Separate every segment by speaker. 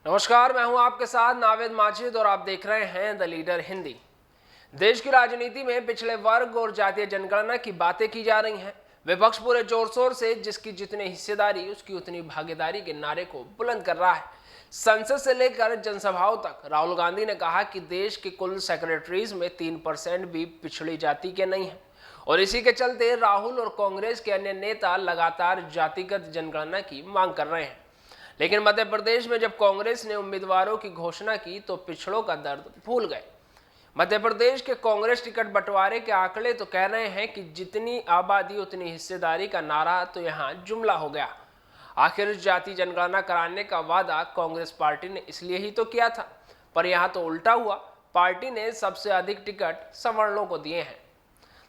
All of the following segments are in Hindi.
Speaker 1: नमस्कार, मैं हूं आपके साथ नावेद माजिद और आप देख रहे हैं द लीडर हिंदी। देश की राजनीति में पिछड़े वर्ग और जातीय जनगणना की बातें की जा रही हैं। विपक्ष पूरे जोर शोर से जिसकी जितनी हिस्सेदारी उसकी उतनी भागीदारी के नारे को बुलंद कर रहा है। संसद से लेकर जनसभाओं तक राहुल गांधी ने कहा कि देश के कुल सेक्रेटरीज में 3% भी पिछड़ी जाति के नहीं है और इसी के चलते राहुल और कांग्रेस के अन्य नेता लगातार जातिगत जनगणना की मांग कर रहे हैं। लेकिन मध्य प्रदेश में जब कांग्रेस ने उम्मीदवारों की घोषणा की तो पिछड़ों का दर्द भूल गए। मध्य प्रदेश के कांग्रेस टिकट बंटवारे के आंकड़े तो कह रहे हैं कि जितनी आबादी उतनी हिस्सेदारी का नारा तो यहाँ जुमला हो गया। आखिर जाति जनगणना कराने का वादा कांग्रेस पार्टी ने इसलिए ही तो किया था, पर यहाँ तो उल्टा हुआ। पार्टी ने सबसे अधिक टिकट सवर्णों को दिए हैं।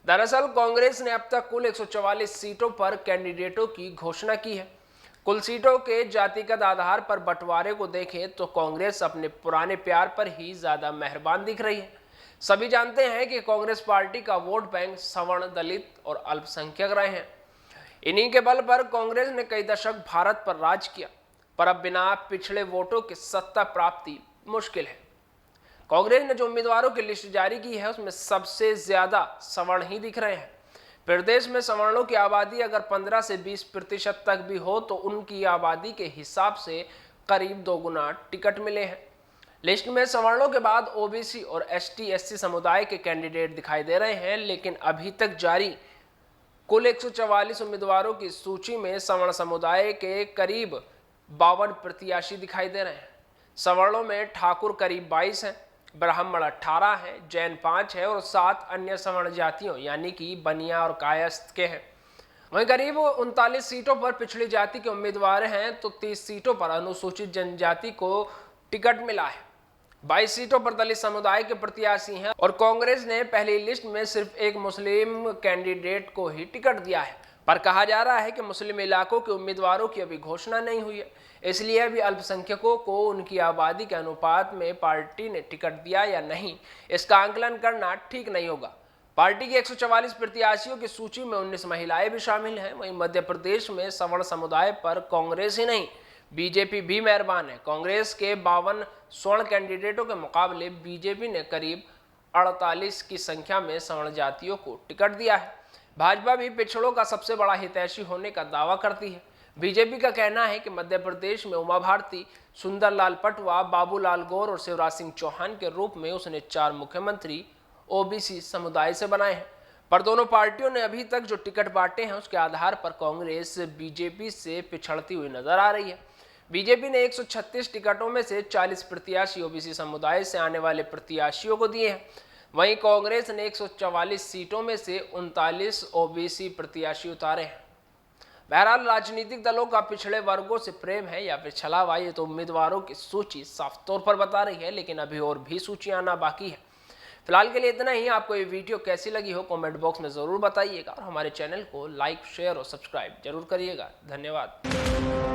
Speaker 1: दरअसल कांग्रेस ने अब तक कुल 144 सीटों पर कैंडिडेटों की घोषणा की है। कुल सीटों के जातिगत आधार पर बंटवारे को देखें तो कांग्रेस अपने पुराने प्यार पर ही ज्यादा मेहरबान दिख रही है। सभी जानते हैं कि कांग्रेस पार्टी का वोट बैंक सवर्ण, दलित और अल्पसंख्यक रहे हैं। इन्हीं के बल पर कांग्रेस ने कई दशक भारत पर राज किया, पर अब बिना पिछड़े वोटों की सत्ता प्राप्ति मुश्किल है। कांग्रेस ने जो उम्मीदवारों की लिस्ट जारी की है उसमें सबसे ज्यादा सवर्ण ही दिख रहे हैं। प्रदेश में सवर्णों की आबादी अगर 15 से 20% तक भी हो तो उनकी आबादी के हिसाब से करीब 2 गुना टिकट मिले हैं। लिस्ट में सवर्णों के बाद ओबीसी और एसटी/एससी समुदाय के कैंडिडेट दिखाई दे रहे हैं, लेकिन अभी तक जारी कुल 144 उम्मीदवारों की सूची में सवर्ण समुदाय के करीब 52 प्रत्याशी दिखाई दे रहे हैं। सवर्णों में ठाकुर करीब 22 हैं, ब्राह्मण 18 है, जैन 5 है और 7 अन्य सवर्ण जातियों यानी कि बनिया और कायस्थ के हैं। वहीं करीब 39 सीटों पर पिछड़ी जाति के उम्मीदवार हैं तो 30 सीटों पर अनुसूचित जनजाति को टिकट मिला है। 22 सीटों पर दलित समुदाय के प्रत्याशी हैं और कांग्रेस ने पहली लिस्ट में सिर्फ एक मुस्लिम कैंडिडेट को ही टिकट दिया है, पर कहा जा रहा है कि मुस्लिम इलाकों के उम्मीदवारों की अभी घोषणा नहीं हुई है, इसलिए अभी अल्पसंख्यकों को उनकी आबादी के अनुपात में पार्टी ने टिकट दिया या नहीं, इसका आंकलन करना ठीक नहीं होगा। पार्टी के 144 प्रत्याशियों की सूची में 19 महिलाएं भी शामिल हैं। वहीं मध्य प्रदेश में सवर्ण समुदाय पर कांग्रेस ही नहीं बीजेपी भी मेहरबान है। कांग्रेस के 52 स्वर्ण कैंडिडेटों के मुकाबले बीजेपी ने करीब 48 की संख्या में सवर्ण जातियों को टिकट दिया है। भाजपा भी पिछड़ों का सबसे बड़ा हितैषी होने का दावा करती है। बीजेपी का कहना है कि मध्य प्रदेश में उमा भारती, सुंदरलाल पटवा, बाबूलाल गौर और शिवराज सिंह चौहान के रूप में उसने 4 मुख्यमंत्री ओबीसी समुदाय से बनाए हैं, पर दोनों पार्टियों ने अभी तक जो टिकट बांटे हैं उसके आधार पर कांग्रेस बीजेपी से पिछड़ती हुई नजर आ रही है। बीजेपी ने 136 टिकटों में से 40 प्रत्याशी ओबीसी समुदाय से आने वाले प्रत्याशियों को दिए हैं। वहीं कांग्रेस ने 144 सीटों में से 39 ओबीसी प्रत्याशी उतारे हैं। बहरहाल राजनीतिक दलों का पिछड़े वर्गों से प्रेम है या फिर छलावा, ये तो उम्मीदवारों की सूची साफ तौर पर बता रही है, लेकिन अभी और भी सूचियां आना बाकी है। फिलहाल के लिए इतना ही। आपको ये वीडियो कैसी लगी हो कमेंट बॉक्स में जरूर बताइएगा और हमारे चैनल को लाइक, शेयर और सब्सक्राइब जरूर करिएगा। धन्यवाद।